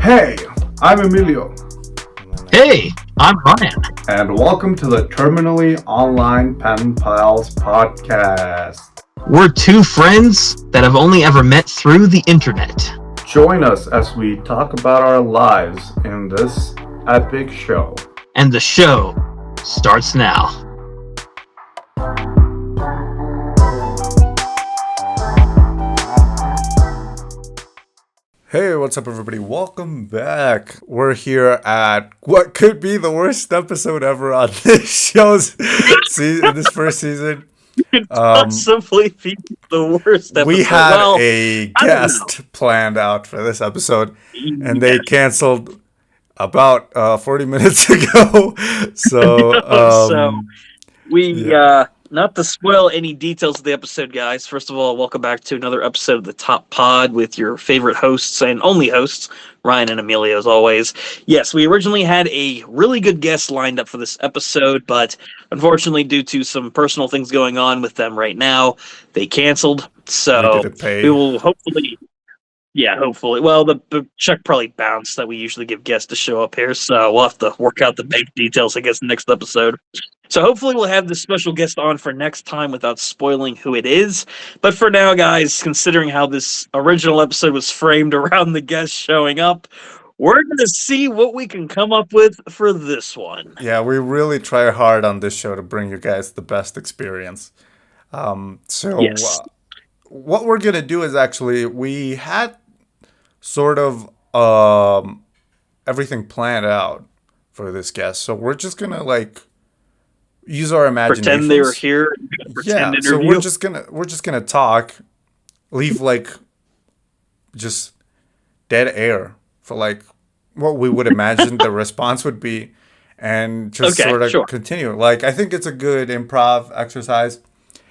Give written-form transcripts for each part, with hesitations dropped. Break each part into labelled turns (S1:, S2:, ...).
S1: Hey, I'm Emilio.
S2: Hey, I'm Ryan.
S1: And welcome to the Terminally Online Pen Pals podcast.
S2: We're two friends that have only ever met through the internet.
S1: Join us as we talk about our lives in this epic show.
S2: And the show starts now.
S1: Hey, what's up, everybody? Welcome back. We're here at what could be the worst episode ever on this show's this first season.
S2: Possibly be the worst episode.
S1: We had a guest planned out for this episode, and they canceled about 40 minutes ago. So,
S2: not to spoil any details of the episode, guys. First of all, welcome back to another episode of the Top Pod with your favorite hosts and only hosts, Rian and Emilio, as always. Yes, we originally had a really good guest lined up for this episode, but unfortunately, due to some personal things going on with them right now, they canceled. So we will hopefully... Yeah, hopefully. Well, the check probably bounced that we usually give guests to show up here, so we'll have to work out the bank details, I guess, next episode. So hopefully we'll have this special guest on for next time without spoiling who it is. But for now, guys, considering how this original episode was framed around the guest showing up, we're going to see what we can come up with for this one.
S1: Yeah, we really try hard on this show to bring you guys the best experience.
S2: Yes.
S1: What we're going to do is actually, we had sort of everything planned out for this guest. So we're just going to use our imagination.
S2: Pretend they were here.
S1: Yeah, so we're just gonna talk, leave just dead air for what we would imagine the response would be, and just continue. I think it's a good improv exercise,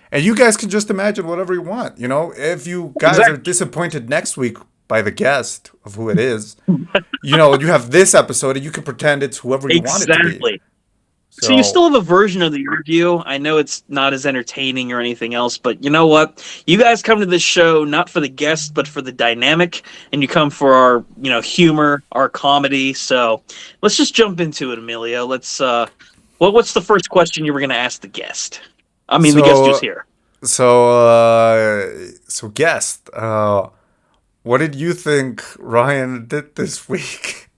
S1: and you guys can just imagine whatever you want. You know, if you guys are disappointed next week by the guest of who it is, you have this episode and you can pretend it's whoever you want it to be.
S2: So you still have a version of the interview. I know it's not as entertaining or anything else, but you know what? You guys come to this show not for the guests, but for the dynamic, and you come for our, humor, our comedy. So let's just jump into it, Emilio. Let's. What's the first question you were going to ask the guest? I mean, the guest who's here.
S1: So guest, what did you think Ryan did this week?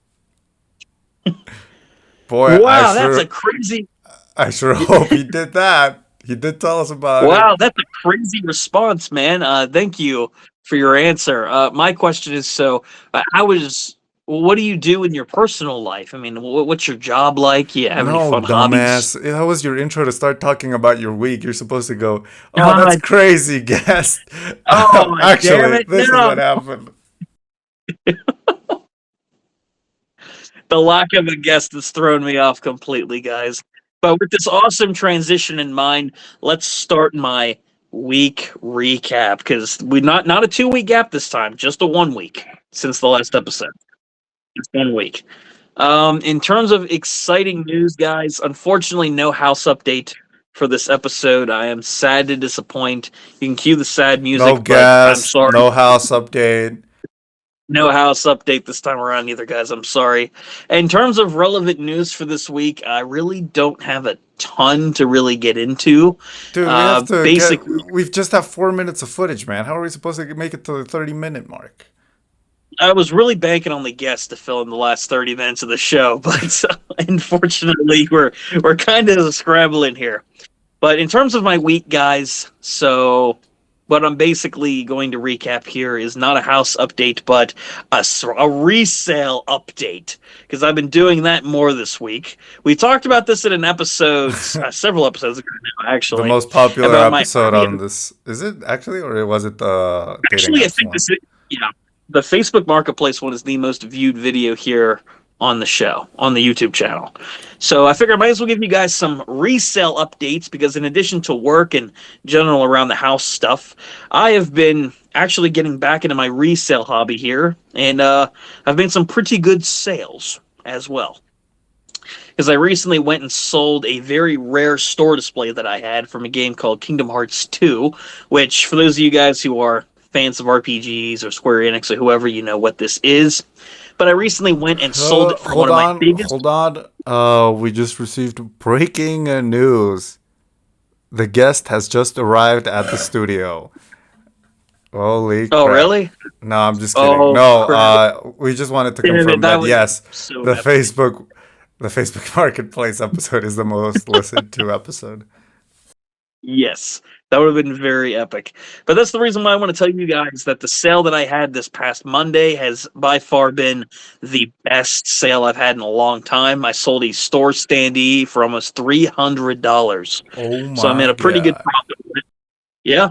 S1: Boy,
S2: wow, that's a crazy...
S1: I sure hope he did that. He did tell us about it.
S2: Wow, that's a crazy response, man. Thank you for your answer. My question is, what do you do in your personal life? I mean, what's your job like? You have any fun hobbies?
S1: That was your intro to start talking about your week. You're supposed to go, that's crazy, guest.
S2: Oh,
S1: actually,
S2: damn it.
S1: This is what happened.
S2: The lack of a guest has thrown me off completely, guys. But with this awesome transition in mind, let's start my week recap, because we not a 2-week gap this time, just a 1 week since the last episode. It's 1 week. In terms of exciting news, guys, unfortunately, no house update for this episode. I am sad to disappoint. You can cue the sad music.
S1: No guest, I'm sorry. No house update.
S2: No house update this time around either, guys. I'm sorry. In terms of relevant news for this week, I really don't have a ton to really get into.
S1: Dude, we have to we just have 4 minutes of footage, man. How are we supposed to make it to the 30-minute mark?
S2: I was really banking on the guests to fill in the last 30 minutes of the show, but unfortunately, we're kind of scrambling here. But in terms of my week, guys, what I'm basically going to recap here is not a house update, but a resale update, because I've been doing that more this week. We talked about this in an episode, several episodes ago now, actually.
S1: The most popular episode on this. Is it actually, or was it the
S2: Actually, I think this is, the Facebook Marketplace one is the most viewed video here on the show, on the YouTube channel. So I figured I might as well give you guys some resale updates, because in addition to work and general around the house stuff, I have been actually getting back into my resale hobby here, and I've made some pretty good sales as well. Because I recently went and sold a very rare store display that I had from a game called Kingdom Hearts 2, which, for those of you guys who are fans of RPGs or Square Enix or whoever, you know what this is. but I recently went and sold it for one of my biggest.
S1: Hold on. We just received breaking news. The guest has just arrived at the studio. Holy
S2: Oh,
S1: crap.
S2: really?
S1: No, I'm just kidding.
S2: Oh,
S1: No,
S2: crap.
S1: we just wanted to
S2: Damn it,
S1: confirm
S2: that
S1: that
S2: was
S1: yes,
S2: so
S1: the
S2: epic.
S1: Facebook Marketplace episode is the most listened to episode.
S2: Yes, that would have been very epic. But that's the reason why I want to tell you guys that the sale that I had this past Monday has by far been the best sale I've had in a long time. I sold a store standee for almost $300.
S1: Oh
S2: So I made
S1: my
S2: a pretty good
S1: god.
S2: profit. Yeah.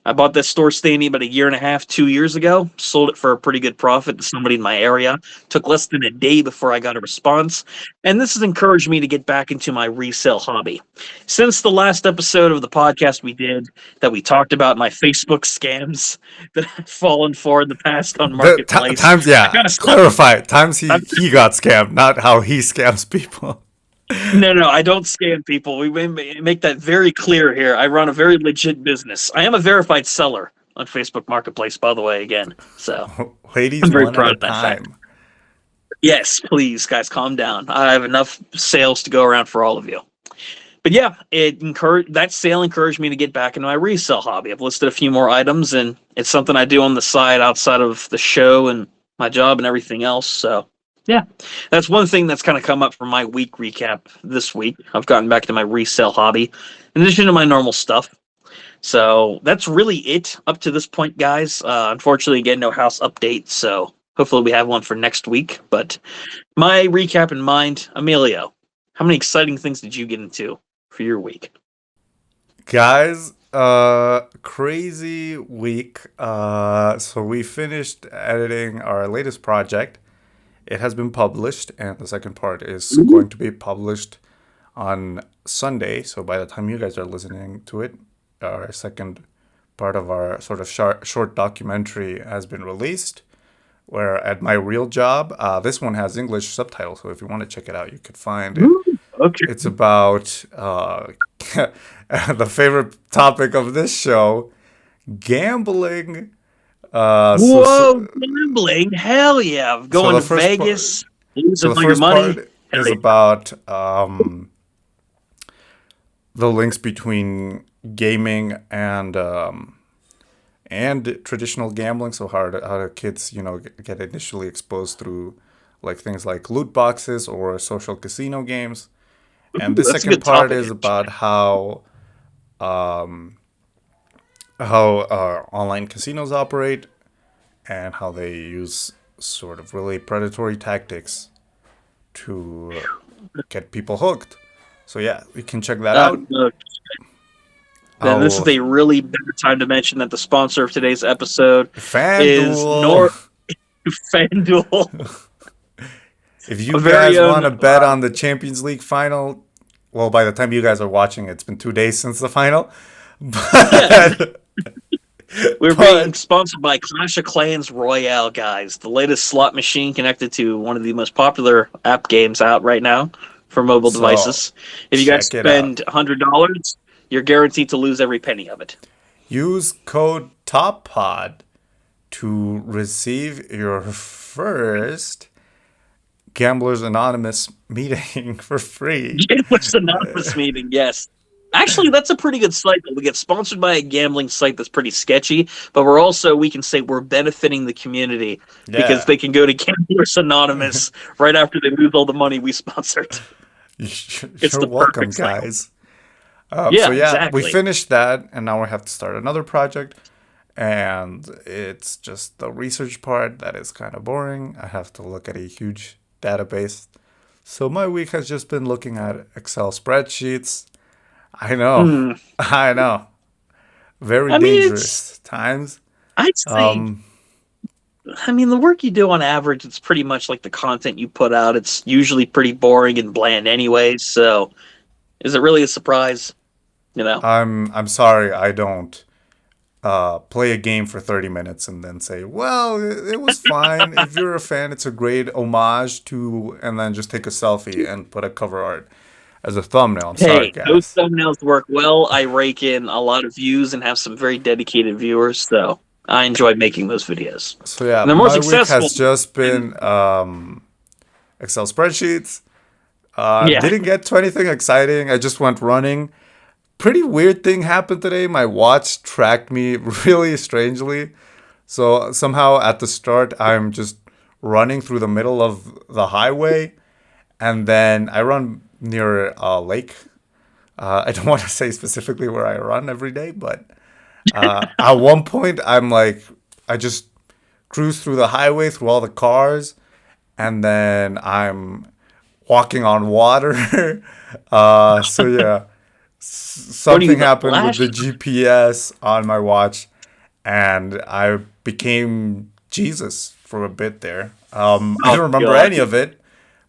S2: I bought this store standee about a year and a half, 2 years ago. Sold it for a pretty good profit to somebody in my area. Took less than a day before I got a response. And this has encouraged me to get back into my resale hobby. Since the last episode of the podcast we did, that we talked about my Facebook scams that I've fallen for in the past on Marketplace,
S1: Times,
S2: I
S1: yeah,
S2: kind of stopped.
S1: clarify. Times he got scammed, not how he scams people.
S2: No, I don't scam people. We make that very clear here. I run a very legit business. I am a verified seller on Facebook Marketplace, by the way, again. So
S1: Ladies,
S2: I'm very
S1: one at
S2: proud
S1: a
S2: of that fact.
S1: time.
S2: Yes, please, guys, calm down. I have enough sales to go around for all of you. But yeah, that sale encouraged me to get back into my resale hobby. I've listed a few more items, and it's something I do on the side outside of the show and my job and everything else. So yeah, that's one thing that's kind of come up from my week recap this week. I've gotten back to my resale hobby, in addition to my normal stuff. So that's really it up to this point, guys. Unfortunately, again, no house update. So hopefully we have one for next week. But my recap in mind, Emilio, how many exciting things did you get into for your week?
S1: Guys, crazy week. So we finished editing our latest project. It has been published, and the second part is going to be published on Sunday. So by the time you guys are listening to it, our second part of our sort of short documentary has been released. Where at my real job, this one has English subtitles. So if you want to check it out, you could find it.
S2: Okay.
S1: It's about the favorite topic of this show, gambling.
S2: Whoa, gambling! Hell yeah!
S1: So
S2: Going
S1: the
S2: to
S1: first part,
S2: Vegas,
S1: so
S2: losing
S1: the
S2: all your
S1: first
S2: money.
S1: part
S2: Hell
S1: is
S2: yeah.
S1: about the links between gaming and traditional gambling. So how do kids get initially exposed through like things like loot boxes or social casino games. And the
S2: That's a
S1: second
S2: good
S1: part
S2: topic.
S1: is about um, how online casinos operate and how they use sort of really predatory tactics to get people hooked. So yeah, you can check that out.
S2: Then this is
S1: Oh,
S2: a really better time to mention that the sponsor of today's episode is
S1: FanDuel.
S2: FanDuel.
S1: If
S2: A
S1: you
S2: very
S1: guys
S2: own.
S1: want to bet on the Champions League final, well, by the time you guys are watching, it's been 2 days since the final.
S2: Yeah,
S1: But,
S2: we're being
S1: but
S2: sponsored by Clash of Clans Royale, guys, the latest slot machine connected to one of the most popular app games out right now for mobile
S1: so
S2: devices. If you guys
S1: check it out.
S2: spend $100, you're guaranteed to lose every penny of it.
S1: Use code TOPPOD to receive your first Gamblers Anonymous meeting for free.
S2: Gamblers Anonymous meeting, yes. Actually, that's a pretty good site. We get sponsored by a gambling site that's pretty sketchy, but we can say we're benefiting the community because
S1: Yeah,
S2: they can go to Gamblers Anonymous right after they lose all the money we sponsored. It's
S1: you're
S2: the
S1: welcome,
S2: perfect cycle.
S1: guys. So
S2: Yeah,
S1: yeah, we
S2: exactly.
S1: finished that, and now we have to start another project. And it's just the research part that is kind of boring. I have to look at a huge database. So my week has just been looking at Excel spreadsheets. I know,
S2: Hmm.
S1: I know, very
S2: I mean, it's,
S1: dangerous times.
S2: I'd say,
S1: Um,
S2: the work you do on average, it's pretty much like the content you put out. It's usually pretty boring and bland anyway. So is it really a surprise? You know?
S1: I'm sorry, I don't play a game for 30 minutes and then say, well, it was fine. If you're a fan, it's a great homage to, and then just take a selfie and put a cover art as a thumbnail. I'm sorry,
S2: Hey, those
S1: guys.
S2: thumbnails work well. I rake in a lot of views and have some very dedicated viewers, so I enjoy making those videos.
S1: So yeah,
S2: And they're more
S1: my week
S2: successful.
S1: has just been Excel spreadsheets.
S2: Yeah.
S1: Didn't get to anything exciting. I just went running. Pretty weird thing happened today. My watch tracked me really strangely. So somehow at the start, I'm just running through the middle of the highway, and then I run near a lake. I don't want to say specifically where I run every day, but at one point, I'm like, I just cruise through the highway through all the cars, and then I'm walking on water. So yeah,
S2: What are you,
S1: something
S2: the
S1: happened with
S2: Flash?
S1: the GPS on my watch, and I became Jesus for a bit there. I
S2: Oh,
S1: don't remember
S2: God.
S1: any of it,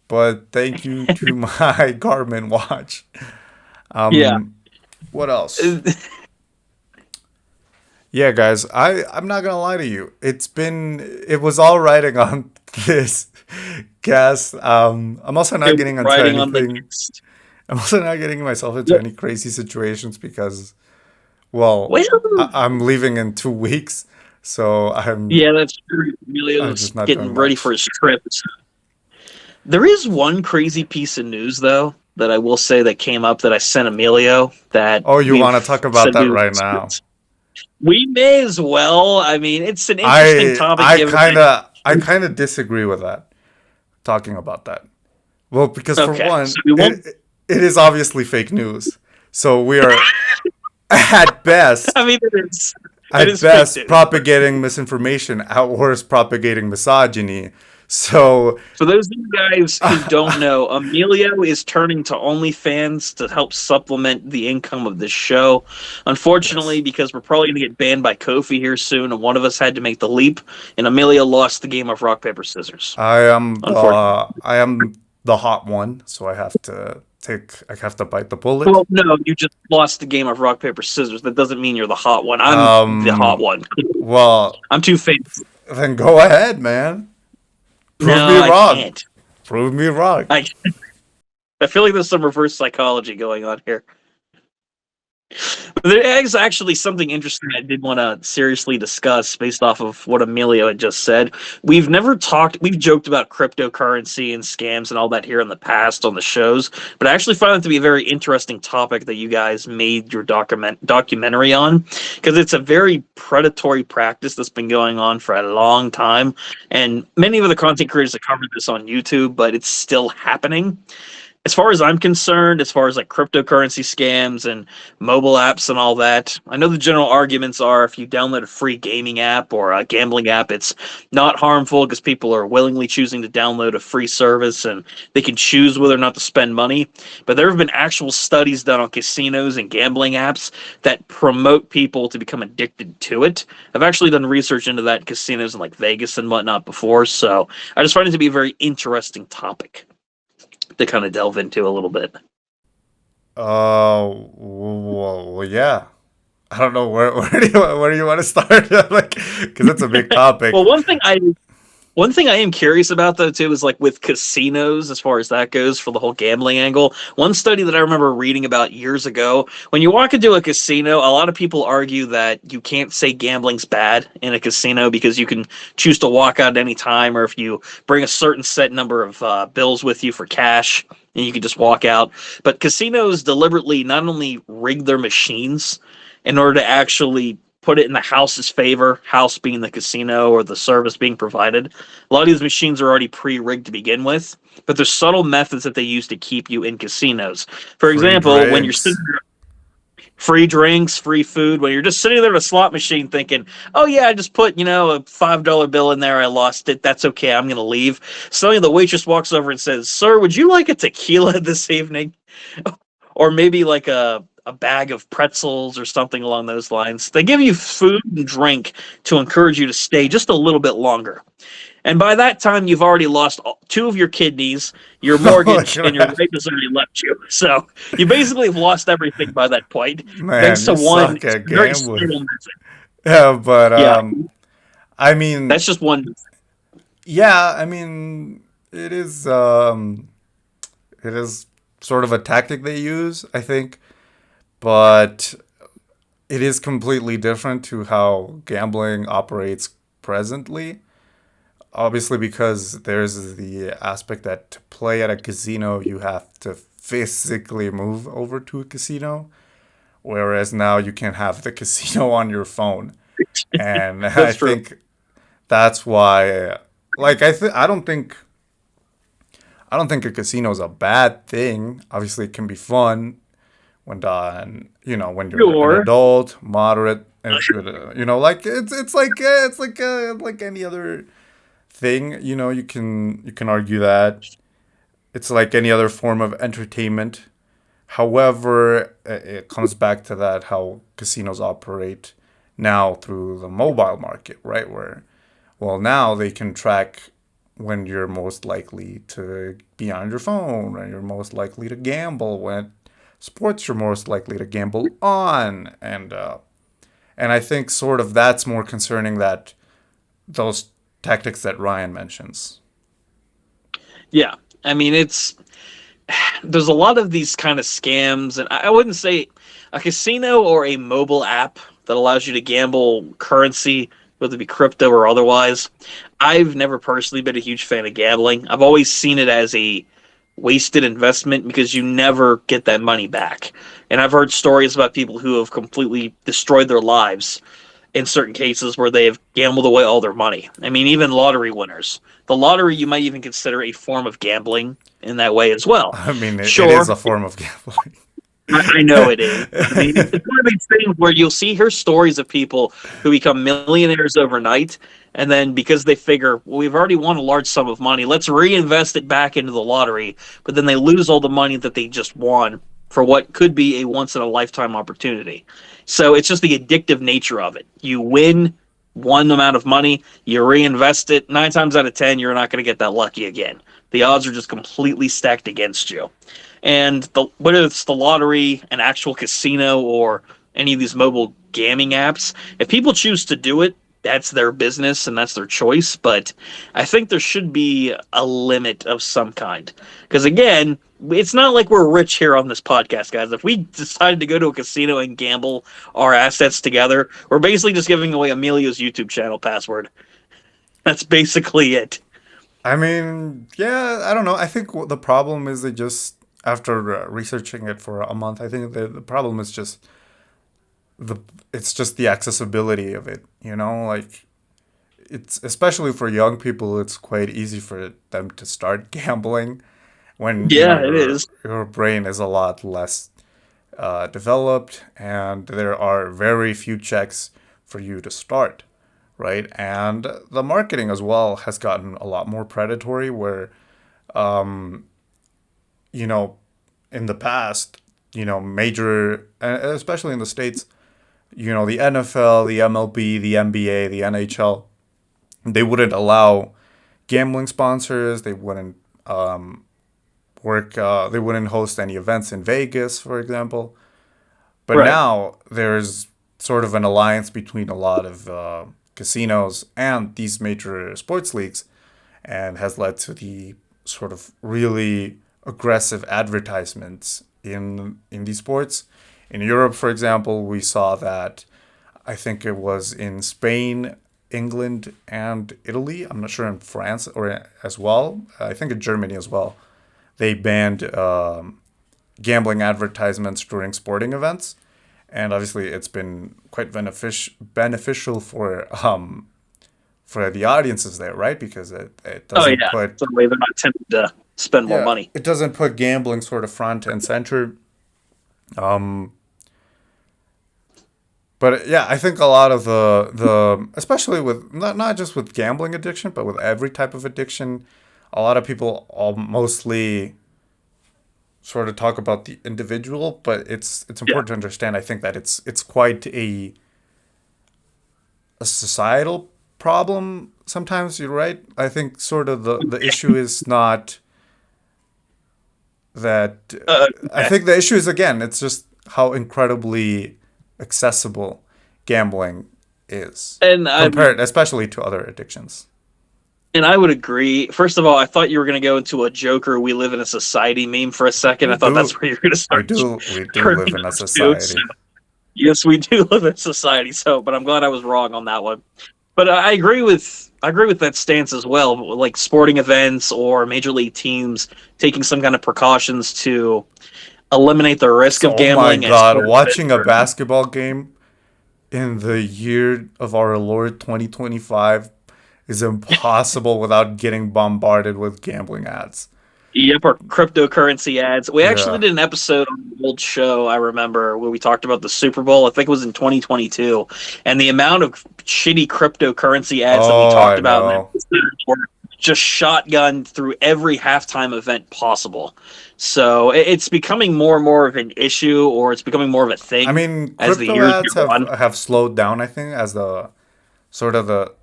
S1: but thank you to my Garmin watch.
S2: Yeah.
S1: What else? Yeah, guys, I'm not gonna lie to you. It was all riding on this cast. I'm also not
S2: It was
S1: getting into
S2: riding on the
S1: anything.
S2: guest.
S1: I'm also not getting myself into any crazy situations because, well,
S2: Well,
S1: I'm leaving in 2 weeks, so
S2: yeah, that's true.
S1: I'm
S2: Emilio's
S1: just not doing
S2: getting ready for
S1: much.
S2: his trip. There is one crazy piece of news, though, that I will say that came up that I sent Emilio that
S1: Oh, you want to
S2: we've
S1: talk about
S2: said
S1: that
S2: we would
S1: right now?
S2: discuss. We may as well. I mean, it's an interesting
S1: I
S2: topic
S1: I
S2: given
S1: kind
S2: that.
S1: of I kind of disagree with that. Talking about that. Well, because for
S2: Okay, so
S1: one,
S2: we won't.
S1: it is obviously fake news. So we are at
S2: I
S1: best
S2: mean, it is. It
S1: at
S2: is fake
S1: best
S2: news.
S1: propagating misinformation, at worst propagating misogyny. So
S2: For those of you guys who don't know, Emilio is turning to OnlyFans to help supplement the income of this show. Unfortunately,
S1: yes,
S2: because we're probably going to get banned by Kofi here soon, and one of us had to make the leap, and Emilio lost the game of rock paper scissors. Unfortunately.
S1: I am the hot one, so I have to bite the bullet.
S2: Well, no, you just lost the game of rock paper scissors. That doesn't mean you're the hot one. I'm the hot
S1: Um
S2: one.
S1: well,
S2: I'm too famous.
S1: then go ahead, man. Prove me
S2: No, I
S1: wrong.
S2: can't.
S1: Prove me wrong.
S2: I I feel like there's some reverse psychology going on here. There is actually something interesting I did want to seriously discuss based off of what Emilio had just said. We've joked about cryptocurrency and scams and all that here in the past on the shows, but I actually found it to be a very interesting topic that you guys made your documentary on because it's a very predatory practice that's been going on for a long time. And many of the content creators have covered this on YouTube, but it's still happening as far as I'm concerned, as far as like cryptocurrency scams and mobile apps and all that, I know the general arguments are if you download a free gaming app or a gambling app, it's not harmful because people are willingly choosing to download a free service and they can choose whether or not to spend money. But there have been actual studies done on casinos and gambling apps that promote people to become addicted to it. I've actually done research into that in casinos in like Vegas and whatnot before, so I just find it to be a very interesting topic to kind of delve into a little bit.
S1: Well, yeah. I don't know where do you want to start? Like, because it's a big
S2: Well,
S1: topic.
S2: one thing I am curious about though too is like with casinos as far as that goes for the whole gambling angle. One study that I remember reading about years ago, when you walk into a casino, a lot of people argue that you can't say gambling's bad in a casino because you can choose to walk out at any time, or if you bring a certain set number of bills with you for cash, and you can just walk out. But casinos deliberately not only rig their machines in order to actually put it in the house's favor, house being the casino or the service being provided. A lot of these machines are already pre-rigged to begin with, but there's subtle methods that they use to keep you in casinos. For
S1: Free
S2: example, when you're sitting
S1: drinks.
S2: there, free drinks, free food, when you're just sitting there at a slot machine thinking, oh yeah, I just put, a $5 bill in there, I lost it, that's okay, I'm going to leave. Suddenly the waitress walks over and says, sir, would you like a tequila this evening? Or maybe like a bag of pretzels or something along those lines. They give you food and drink to encourage you to stay just a little bit longer. And by that time, you've already lost two of your kidneys, your
S1: Oh my
S2: mortgage, and your
S1: god.
S2: wife has already left you. So you basically have lost everything by that point, thanks
S1: Man,
S2: to
S1: you
S2: one
S1: suck at
S2: very
S1: gambling.
S2: subtle method.
S1: Yeah, but
S2: Yeah,
S1: I mean,
S2: that's just one.
S1: yeah, I mean, it is sort of a tactic they use, I think. But it is completely different to how gambling operates presently. Obviously, because there's the aspect that to play at a casino, you have to physically move over to a casino, whereas now you can have the casino on your phone. And I
S2: That's true.
S1: think that's why, like, I don't think a casino is a bad thing. Obviously, it can be fun when done, when you're an
S2: Sure.
S1: adult, moderate, like it's like any other thing. You can argue that it's like any other form of entertainment. However, it comes back to that how casinos operate now through the mobile market, right? Where, well, now they can track when you're most likely to be on your phone, when you're most likely to gamble, when sports you're most likely to gamble on, and I think sort of that's more concerning, that those tactics that Ryan mentions.
S2: Yeah. I mean, there's a lot of these kind of scams, and I wouldn't say a casino or a mobile app that allows you to gamble currency, whether it be crypto or otherwise. I've never personally been a huge fan of gambling. I've always seen it as a wasted investment because you never get that money back. And I've heard stories about people who have completely destroyed their lives in certain cases where they have gambled away all their money. I mean, even lottery winners. The lottery you might even consider a form of gambling in that way as well.
S1: I mean, it is
S2: Sure,
S1: a form of gambling.
S2: I know it is. I mean, it's one of these things where you'll see her stories of people who become millionaires overnight, and then because they figure, well, we've already won a large sum of money, let's reinvest it back into the lottery, but then they lose all the money that they just won for what could be a once in a lifetime opportunity. So it's just the addictive nature of it. You win one amount of money, you reinvest it. 9 times out of 10, you're not going to get that lucky again. The odds are just completely stacked against you. And whether it's the lottery, an actual casino, or any of these mobile gaming apps, if people choose to do it, that's their business and that's their choice. But I think there should be a limit of some kind. Because again, it's not like we're rich here on this podcast, guys. If we decided to go to a casino and gamble our assets together, we're basically just giving away Emilio's YouTube channel password. That's basically it.
S1: I mean, yeah, I don't know. I think the problem is, they just, after researching it for a month, I think the problem is just the it's just the accessibility of it. Like, it's, especially for young people, it's quite easy for them to start gambling when
S2: Yeah, it
S1: your
S2: is.
S1: your brain is a lot less developed, and there are very few checks for you to start, right? And the marketing as well has gotten a lot more predatory, where, um, you know, in the past, major, especially in the States, the NFL, the MLB, the NBA, the NHL, they wouldn't allow gambling sponsors. They wouldn't they wouldn't host any events in Vegas, for example. But
S2: Right.
S1: now there's sort of an alliance between a lot of casinos and these major sports leagues, and has led to the sort of really aggressive advertisements in these sports. In Europe, for example, we saw that, I think it was in Spain, England, and Italy. I'm not sure in France or as well. I think in Germany as well. They banned gambling advertisements during sporting events, and obviously it's been quite beneficial for the audiences there, right? Because it
S2: Oh
S1: doesn't
S2: yeah.
S1: put,
S2: So that way they're not tempted to spend more
S1: yeah,
S2: money.
S1: it doesn't put gambling sort of front and center. Um, but yeah, I think a lot of the especially with, not just with gambling addiction, but with every type of addiction, a lot of people all mostly sort of talk about the individual, but it's
S2: Yeah.
S1: important to understand. I think that it's quite a societal problem. Sometimes you're right. I think sort of the issue is not that. I
S2: Okay.
S1: think the issue is, again, it's just how incredibly accessible gambling is,
S2: And I
S1: compared especially to other addictions.
S2: and I would agree. First of all, I thought you were going to go into a Joker "We live in a society" meme for a second.
S1: We
S2: I thought that's
S1: do
S2: where you were going to
S1: we
S2: start
S1: do we do
S2: turning
S1: live in a
S2: us to. So
S1: society.
S2: Yes, we do live in society. So, but I'm glad I was wrong on that one. But I agree with that stance as well. Like sporting events or major league teams taking some kind of precautions to eliminate the risk
S1: So,
S2: of
S1: oh my
S2: gambling and
S1: god,
S2: sporting
S1: watching
S2: events
S1: a
S2: are
S1: basketball game in the year of our Lord 2025 is impossible without getting bombarded with gambling ads.
S2: Yep, or cryptocurrency ads. We actually
S1: Yeah.
S2: did an episode on the old show, I remember, where we talked about the Super Bowl. I think it was in 2022. And the amount of shitty cryptocurrency ads that we
S1: Oh,
S2: talked
S1: I
S2: about in that
S1: know.
S2: episode were just shotgun through every halftime event possible. So it's becoming more and more of an issue, or it's becoming more of a
S1: I
S2: thing
S1: mean,
S2: as the
S1: crypto
S2: years
S1: ads
S2: go on.
S1: have slowed down, I think, as the sort of the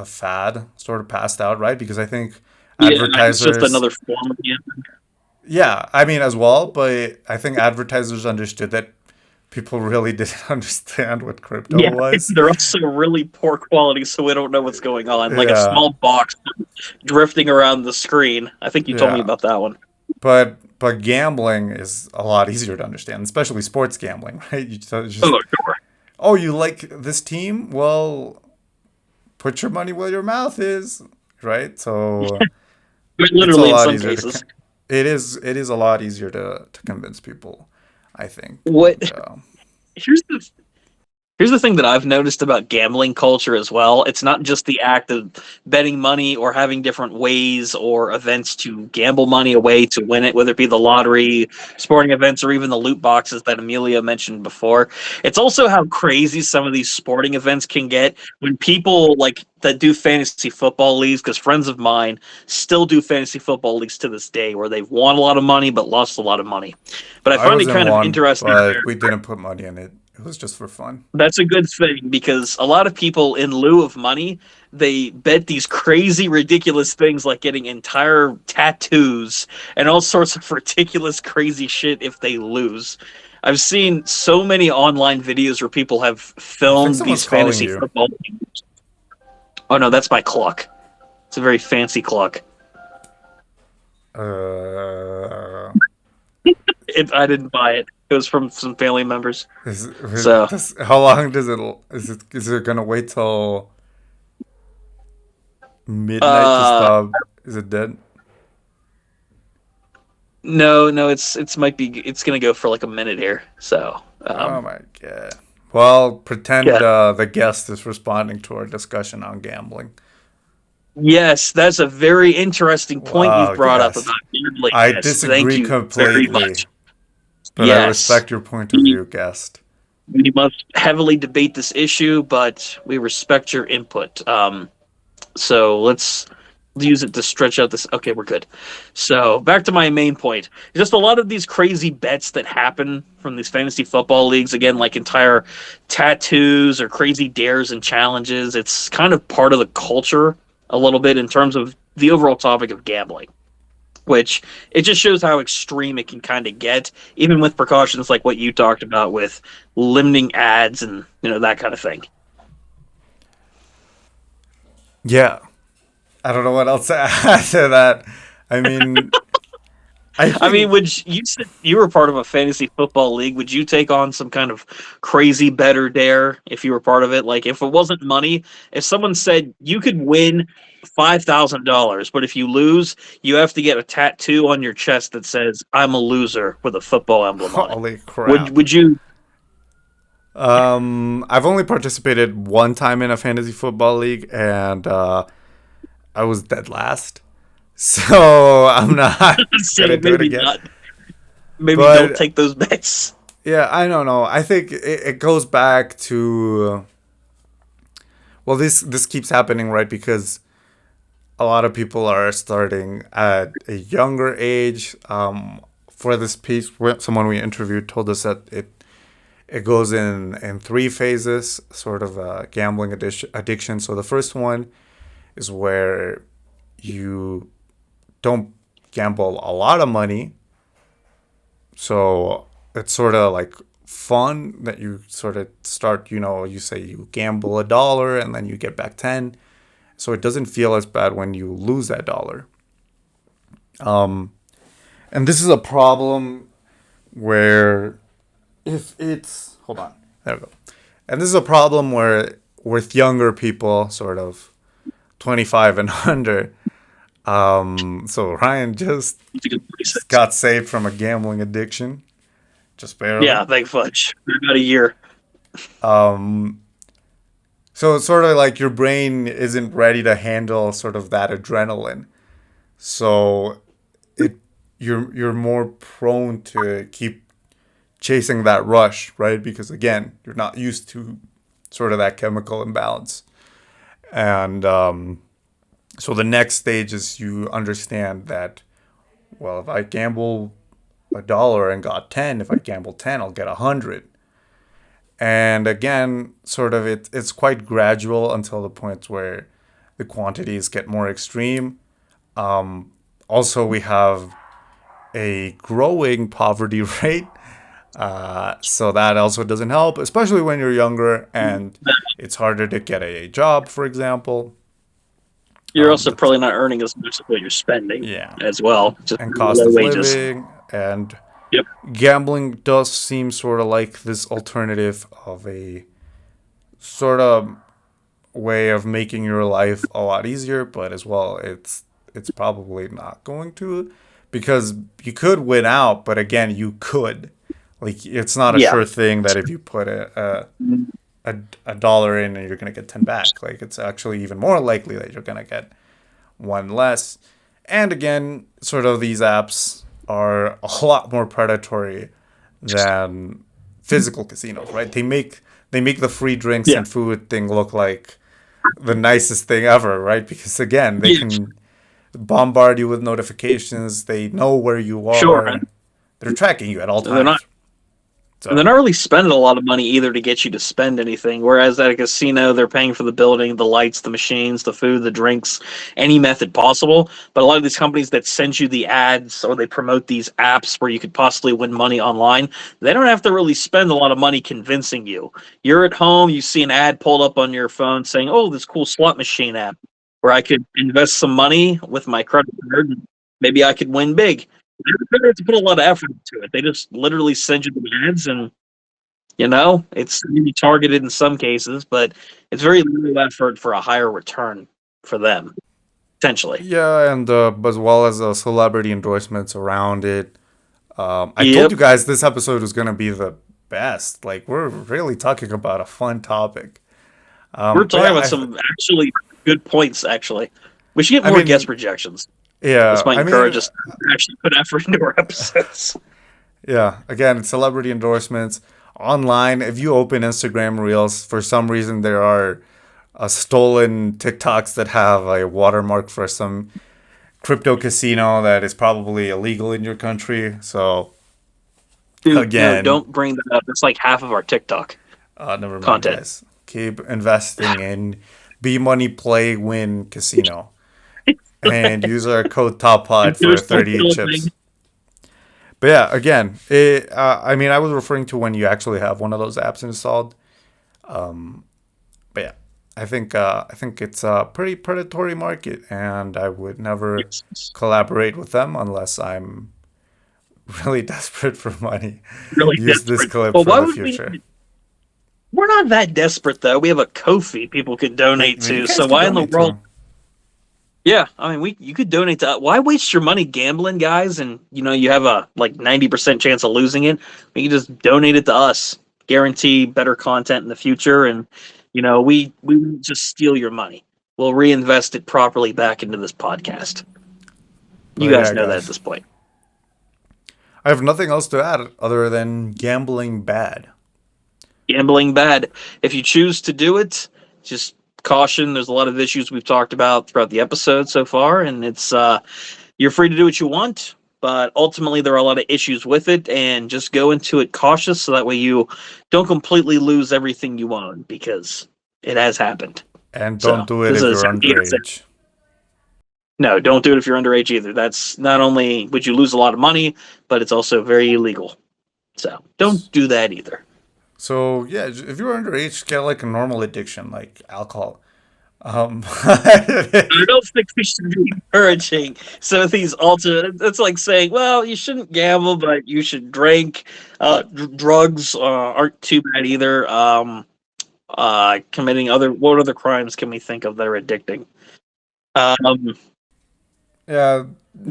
S1: fad sort of passed out, right? Because I think
S2: Yeah, it's just
S1: advertisers,
S2: another form of gambling.
S1: yeah, I mean as well, but I think advertisers understood that people really didn't understand what crypto
S2: Yeah,
S1: was.
S2: they're also really poor quality, so we don't know what's going on. Like a
S1: Yeah,
S2: small box drifting around the screen. I think you told me
S1: yeah.
S2: about that one.
S1: But gambling is a lot easier to understand, especially sports gambling, right? You just
S2: Oh, sure.
S1: oh, you like this team? Well, put your money where your mouth is, right? So it's a
S2: Literally, in
S1: lot
S2: some
S1: easier
S2: cases.
S1: it is a lot easier to convince people, I think.
S2: What?
S1: And
S2: Here's the Here's the thing that I've noticed about gambling culture as well. It's not just the act of betting money or having different ways or events to gamble money away to win it, whether it be the lottery, sporting events, or even the loot boxes that Amelia mentioned before. It's also how crazy some of these sporting events can get when people like that do fantasy football leagues, because friends of mine still do fantasy football leagues to this day where they've won a lot of money but lost a lot of money. But I
S1: I
S2: find
S1: was
S2: it
S1: in
S2: kind of
S1: one,
S2: interesting.
S1: but we didn't put money in it. It was just for fun.
S2: That's a good thing because a lot of people, in lieu of money, they bet these crazy, ridiculous things like getting entire tattoos and all sorts of ridiculous, crazy shit if they lose. I've seen so many online videos where people have
S1: I think
S2: filmed
S1: someone's
S2: these
S1: calling
S2: fantasy
S1: you.
S2: football games. Oh no, that's my clock. It's a very fancy clock.
S1: Uh,
S2: I didn't buy it. It was from some family members. So,
S1: how long does is it gonna wait till midnight to
S2: uh,
S1: stop? Is it dead?
S2: no, no, it's gonna go for like a minute here. So,
S1: Oh my god. Well, pretend
S2: yeah.
S1: the guest is responding to our discussion on gambling.
S2: Yes, that's a very interesting point you've
S1: Wow,
S2: brought up
S1: yes.
S2: about gambling.
S1: I
S2: Yes, thank
S1: disagree
S2: you very
S1: completely,
S2: much.
S1: but I
S2: Yes,
S1: respect your point of
S2: we,
S1: view, guest.
S2: we must heavily debate this issue, but we respect your input. So let's use it to stretch out this. Okay, we're good. So back to my main point. Just a lot of these crazy bets that happen from these fantasy football leagues, again, like entire tattoos or crazy dares and challenges. It's kind of part of the culture a little bit in terms of the overall topic of gambling, which it just shows how extreme it can kind of get, even with precautions like what you talked about with limiting ads and that kind of thing.
S1: Yeah, I don't know what else to add to that. I mean, I
S2: I mean,
S1: think
S2: would you said you were part of a fantasy football league? Would you take on some kind of crazy bet or dare if you were part of it? Like, if it wasn't money, if someone said you could win $5,000, but if you lose, you have to get a tattoo on your chest that says "I'm a loser" with a football emblem on it.
S1: holy
S2: Would
S1: crap.
S2: would you?
S1: I've only participated one time in a fantasy football league, and I was dead last. So I'm not
S2: So
S1: gonna do it
S2: maybe
S1: again.
S2: not. Maybe don't
S1: But
S2: take those bets.
S1: yeah, I don't know. I think it goes back to well, this keeps happening, right? Because a lot of people are starting at a younger age. For this piece, someone we interviewed told us that it goes in three phases, sort of gambling addiction. So the first one is where you don't gamble a lot of money. So it's sort of like fun that you sort of start, you say you gamble $1 and then you get back 10. So it doesn't feel as bad when you lose that dollar. And this is a problem where if it's hold on, there we go. And this is a problem where with younger people, sort of 25 and under. So Ryan just got saved from a gambling addiction, just barely.
S2: Yeah, thank fudge. For about a year.
S1: Um, so it's sort of like your brain isn't ready to handle sort of that adrenaline. So it you're more prone to keep chasing that rush, right? Because again, you're not used to sort of that chemical imbalance. And so the next stage is you understand that, well, if I gamble $1 and got 10, if I gamble 10, I'll get 100. And again, sort of it's quite gradual until the point where the quantities get more extreme. Also, we have a growing poverty rate. So that also doesn't help, especially when you're younger and it's harder to get a job, for example.
S2: You're also
S1: That's,
S2: probably not earning as much as what you're spending
S1: yeah.
S2: as well. Just
S1: And cost
S2: low
S1: of
S2: wages.
S1: living and
S2: Yep.
S1: gambling does seem sort of like this alternative of a sort of way of making your life a lot easier, but as well it's probably not going to because you could win out, but again, you could. Like it's not a
S2: Yeah.
S1: sure thing that if you put a dollar in and you're gonna get 10 back. Like it's actually even more likely that you're gonna get one less. And again, sort of these apps are a lot more predatory than physical casinos, right? They make the free drinks
S2: Yeah.
S1: and food thing look like the nicest thing ever, right? Because again, they
S2: Yeah.
S1: can bombard you with notifications. They know where you
S2: Sure.
S1: are. They're tracking you at all
S2: And they're not
S1: times.
S2: And they're
S1: So
S2: not really spending a lot of money either to get you to spend anything. Whereas at a casino, they're paying for the building, the lights, the machines, the food, the drinks, any method possible. But a lot of these companies that send you the ads or they promote these apps where you could possibly win money online, they don't have to really spend a lot of money convincing you. You're at home, you see an ad pulled up on your phone saying, "Oh, this cool slot machine app where I could invest some money with my credit card. And maybe I could win big." They don't have to put a lot of effort into it. They just literally send you the ads, and it's maybe targeted in some cases, but it's very little effort for a higher return for them, potentially.
S1: yeah, and as well as celebrity endorsements around it. I told
S2: Yep.
S1: you guys this episode was gonna be the best. Like we're really talking about a fun topic.
S2: We're
S1: But
S2: talking
S1: yeah,
S2: about some actually good points, actually. We should get
S1: I
S2: more guest
S1: mean,
S2: projections.
S1: yeah,
S2: This might
S1: I
S2: encourage
S1: mean,
S2: us to actually put effort into our episodes.
S1: yeah. Again, celebrity endorsements online. If you open Instagram Reels, for some reason there are stolen TikToks that have a watermark for some crypto casino that is probably illegal in your country. So
S2: Dude, no,
S1: again,
S2: don't bring that up. It's like half of our TikTok
S1: never mind,
S2: content.
S1: guys. Keep investing in B Money Play Win Casino and use our code TOPPOD for
S2: There's still
S1: 38
S2: a
S1: chips.
S2: thing.
S1: But yeah, again, I mean, I was referring to when you actually have one of those apps installed. But yeah, I think it's a pretty predatory market, and I would never
S2: Yes,
S1: collaborate with them unless I'm really desperate for money.
S2: really
S1: Use this
S2: desperate.
S1: clip
S2: Well,
S1: for
S2: why
S1: the
S2: would we?
S1: future.
S2: We're not that desperate though. We have a Kofi people could donate
S1: But you
S2: to.
S1: guys
S2: So
S1: can
S2: why in the
S1: donate
S2: world?
S1: to.
S2: Yeah, I mean, we you could donate to. Why waste your money gambling, guys? And you have a like 90% chance of losing it. We can just donate it to us. Guarantee better content in the future, and we won't just steal your money. We'll reinvest it properly back into this podcast. You
S1: But
S2: guys
S1: yeah,
S2: know that at
S1: guys,
S2: this point.
S1: I have nothing else to add other than gambling bad.
S2: Gambling bad. If you choose to do it, just caution. There's a lot of issues we've talked about throughout the episode so far, and it's you're free to do what you want, but ultimately there are a lot of issues with it, and just go into it cautious so that way you don't completely lose everything you own because it has happened.
S1: And don't
S2: So
S1: do it
S2: this
S1: if
S2: is
S1: you're underage.
S2: no, don't do it if you're underage either. That's not only would you lose a lot of money, but it's also very illegal. So don't do that either.
S1: So yeah, if you're underage, get like a normal addiction like alcohol.
S2: I don't think we should be encouraging. So these alternate, it's like saying, well, you shouldn't gamble, but you should drink. Drugs aren't too bad either. Committing what other crimes can we think of that are addicting? Um,
S1: yeah,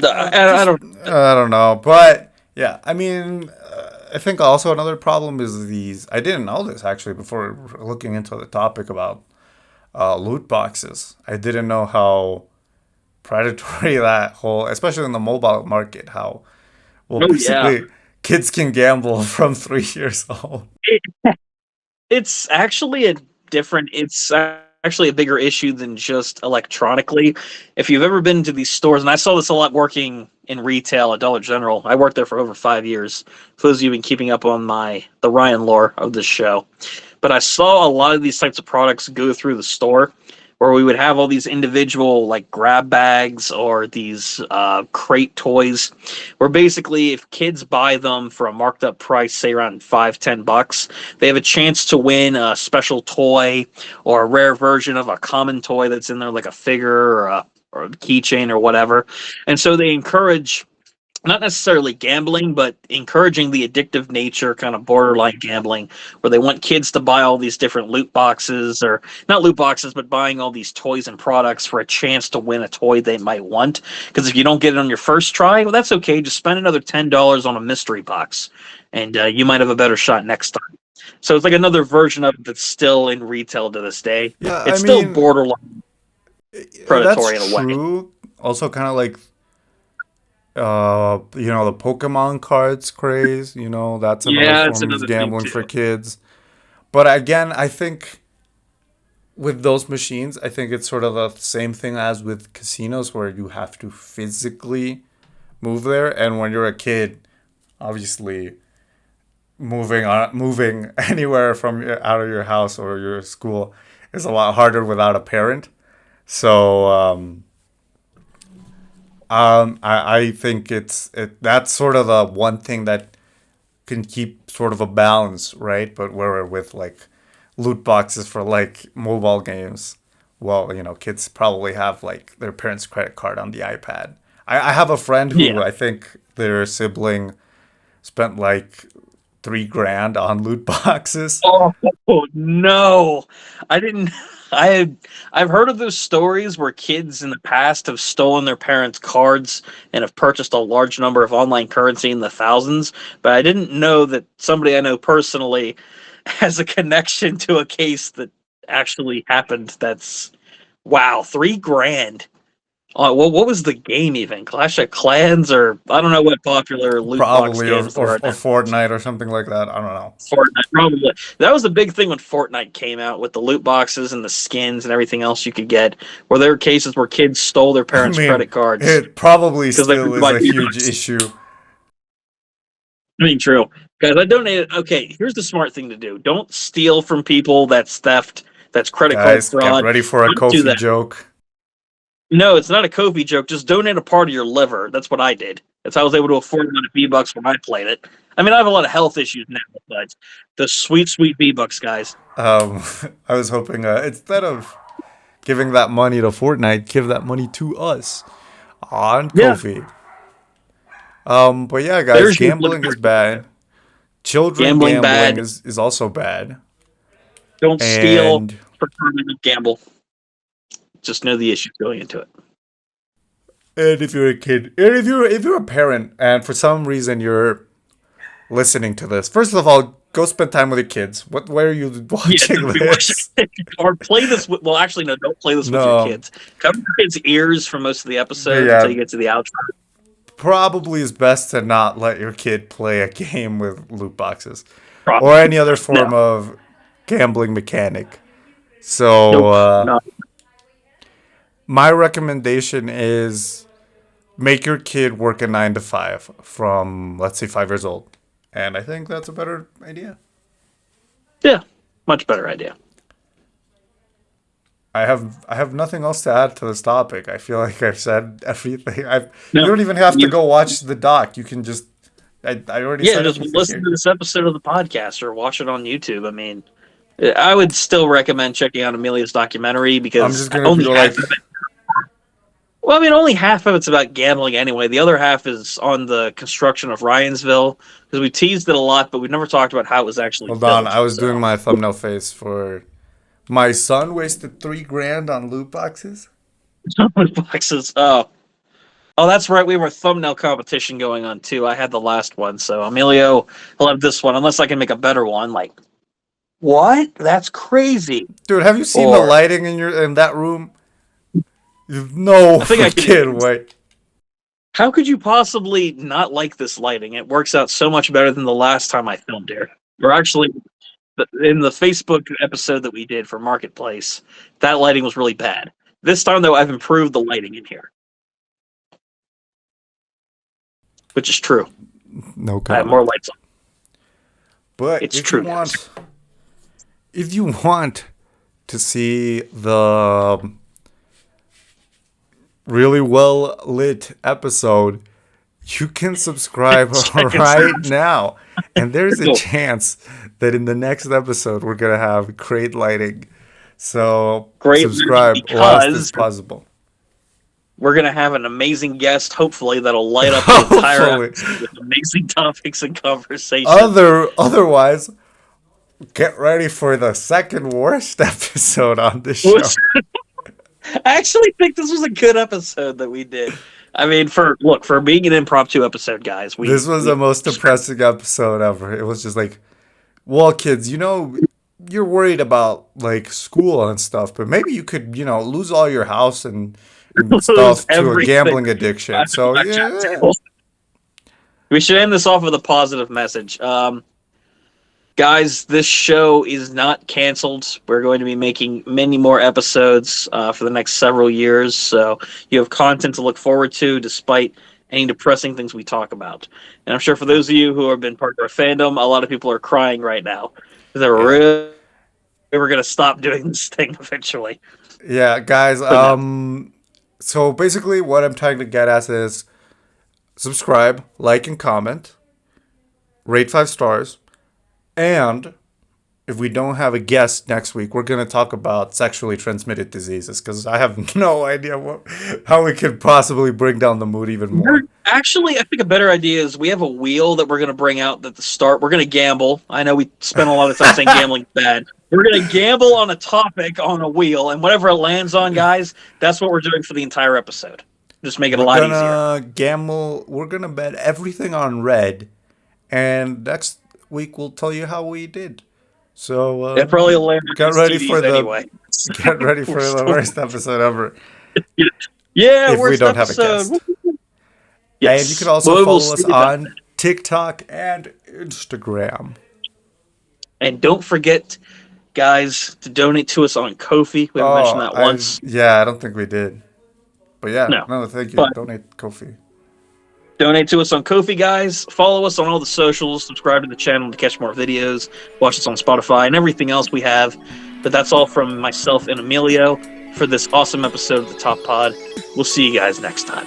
S2: I
S1: just
S2: don't.
S1: I don't know, but yeah, I mean, I think also another problem is these. I didn't know this actually before looking into the topic about loot boxes. I didn't know how predatory that whole, especially in the mobile market, how well
S2: Oh yeah,
S1: basically kids can gamble from 3 years old.
S2: it, it's actually a different. It's actually a bigger issue than just electronically. If you've ever been to these stores, and I saw this a lot working in retail at Dollar General. I worked there for over 5 years. For those of you who've been keeping up on the Ryan lore of this show, but I saw a lot of these types of products go through the store where we would have all these individual like grab bags or these crate toys where basically if kids buy them for a marked up price, say around $5-10, they have a chance to win a special toy or a rare version of a common toy that's in there, like a figure or a keychain or whatever. And so they encourage not necessarily gambling, but encouraging the addictive nature, kind of borderline gambling, where they want kids to buy all these different loot boxes, or not loot boxes, but buying all these toys and products for a chance to win a toy they might want. Because if you don't get it on your first try, well, that's okay. Just spend another $10 on a mystery box, and you might have a better shot next time. So it's like another version of it that's still in retail to this day.
S1: Yeah, I
S2: It's still
S1: mean,
S2: borderline
S1: that's
S2: predatory in a way.
S1: true. Also, kind of like the Pokemon cards craze. That's another
S2: Yeah, it's
S1: form of
S2: another thing
S1: gambling for
S2: too.
S1: kids. But again, I think with those machines, I think it's sort of the same thing as with casinos where you have to physically move there. And when you're a kid, obviously moving anywhere from out of your house or your school is a lot harder without a parent. So I think that's sort of the one thing that can keep sort of a balance, right? But where with like loot boxes for like mobile games, well, kids probably have like their parents' credit card on the iPad. I have a friend
S2: Yeah.
S1: who I think their sibling spent like 3 grand on loot boxes.
S2: Oh no, I didn't. I I've heard of those stories where kids in the past have stolen their parents' cards and have purchased a large number of online currency in the thousands, but I didn't know that somebody I know personally has a connection to a case that actually happened. That's wow, 3 grand. What was the game even? Clash of Clans or I don't know what popular loot box
S1: Probably, or,
S2: games
S1: or,
S2: there are
S1: or
S2: now.
S1: Fortnite or something like that. I don't know.
S2: Fortnite, probably. That was the big thing when Fortnite came out with the loot boxes and the skins and everything else you could get. Where there were cases where kids stole their
S1: I
S2: parents'
S1: mean,
S2: credit cards
S1: it probably
S2: because they
S1: still
S2: wanted to
S1: is
S2: buy
S1: a huge
S2: V-Bucks.
S1: issue.
S2: I mean, true. Guys, I donated. Okay, here's the smart thing to do. Don't steal from people. That's theft. That's credit card
S1: Guys, get
S2: fraud.
S1: ready for a
S2: Don't do
S1: Kofi
S2: that.
S1: joke.
S2: No, it's not a Kofi joke. Just donate a part of your liver. That's what I did. That's how I was able to afford a lot of V-Bucks when I played it. I mean, I have a lot of health issues now, but the sweet, sweet V-Bucks, guys.
S1: Um, I was hoping instead of giving that money to Fortnite, give that money to us on
S2: Yeah,
S1: Kofi. But yeah, guys,
S2: there's your political
S1: gambling is bad. Children
S2: gambling
S1: gambling
S2: bad.
S1: is also bad.
S2: Don't steal
S1: And
S2: for fun and gamble. Just know the issues going into it.
S1: and if you're a kid, and if you're a parent, and for some reason you're listening to this, first of all, go spend time with your kids. Why are you
S2: Yeah,
S1: watching
S2: don't be watching
S1: this?
S2: it. Or play this with. Well, actually, no. Don't play this with your
S1: No,
S2: kids. Cover your kids' ears for most of the episode until
S1: yeah,
S2: you get to the outro.
S1: probably is best to not let your kid play a game with loot boxes or
S2: Probably
S1: any other
S2: not. No.
S1: form of gambling mechanic. So
S2: Nope. No.
S1: my recommendation is make your kid work a 9 to 5 from, let's say, 5 years old, and I think that's a better idea.
S2: Yeah. Much better idea.
S1: I have nothing else to add to this topic. I feel like I've said everything. You
S2: No.
S1: don't even have to
S2: You.
S1: go watch the doc. You can just I already
S2: Yeah.
S1: said
S2: Just
S1: everything
S2: listen
S1: here.
S2: to this episode of the podcast or watch it on YouTube. I mean, I would still recommend checking out Emilio's documentary
S1: I'm
S2: because
S1: just gonna
S2: only
S1: go
S2: half
S1: like,
S2: of it. Well, I mean, only half of it's about gambling anyway. The other half is on the construction of Ryansville because we teased it a lot, but we never talked about how it was actually
S1: hold on,
S2: built.
S1: I was doing
S2: So,
S1: my thumbnail face for my son wasted $3,000 on loot boxes.
S2: boxes. Oh, that's right. We have a thumbnail competition going on too. I had the last one, so Emilio will have this one unless I can make a better one. Like, what? That's crazy.
S1: Dude, have you seen the
S2: Or
S1: lighting in that room? No
S2: I think I
S1: freaking
S2: could.
S1: way.
S2: How could you possibly not like this lighting? It works out so much better than the last time I filmed here. Or actually, in the Facebook episode that we did for Marketplace, that lighting was really bad. This time, though, I've improved the lighting in here, which is true.
S1: No
S2: I have more
S1: comment.
S2: lights on.
S1: But
S2: It's true, guys.
S1: if you want to see the really well lit episode, you can subscribe right now. And there's a chance that in the next episode we're gonna have great lighting. So
S2: Great lighting
S1: subscribe whilst it's
S2: because
S1: possible.
S2: we're going to have an amazing guest, hopefully, that'll light up the entire
S1: Hopefully.
S2: episode with amazing topics and conversation.
S1: Otherwise, get ready for the second worst episode on this show.
S2: I actually think this was a good episode that we did. I mean, for being an impromptu episode, guys,
S1: This was the most depressing episode ever. It was just like, well, kids, you're worried about like school and stuff, but maybe you could, lose all your house and stuff to a
S2: everything.
S1: gambling addiction. So yeah.
S2: We should end this off with a positive message. Guys, this show is not canceled. We're going to be making many more episodes for the next several years, so you have content to look forward to despite any depressing things we talk about. And I'm sure for those of you who have been part of our fandom, a lot of people are crying right now. They're really we're going to stop doing this thing eventually.
S1: Yeah, guys, so basically what I'm trying to get at is subscribe, like, and comment, rate 5 stars, and if we don't have a guest next week, we're going to talk about sexually transmitted diseases because I have no idea how we could possibly bring down the mood even more.
S2: Actually, I think a better idea is we have a wheel that we're going to bring out at the start. We're going to gamble. I know we spent a lot of time saying gambling's bad. We're going to gamble on a topic on a wheel, and whatever it lands on, guys, that's what we're doing for the entire episode. Just make it a lot easier.
S1: We're going to gamble. We're going to bet everything on red, and next week we'll tell you how we did. So
S2: it probably land
S1: get ready for the
S2: anyway.
S1: Get ready for the worst episode ever.
S2: Yeah,
S1: if we don't have a guest. Yes. And you can also follow us on TikTok and Instagram.
S2: And don't forget, guys, to donate to us on Ko-fi. We haven't mentioned that once.
S1: Yeah, I don't think we did. But yeah, no thank you. But donate Ko-fi.
S2: Donate to us on Ko-fi, guys. Follow us on all the socials. Subscribe to the channel to catch more videos. Watch us on Spotify and everything else we have. But that's all from myself and Emilio for this awesome episode of the Top Pod. We'll see you guys next time.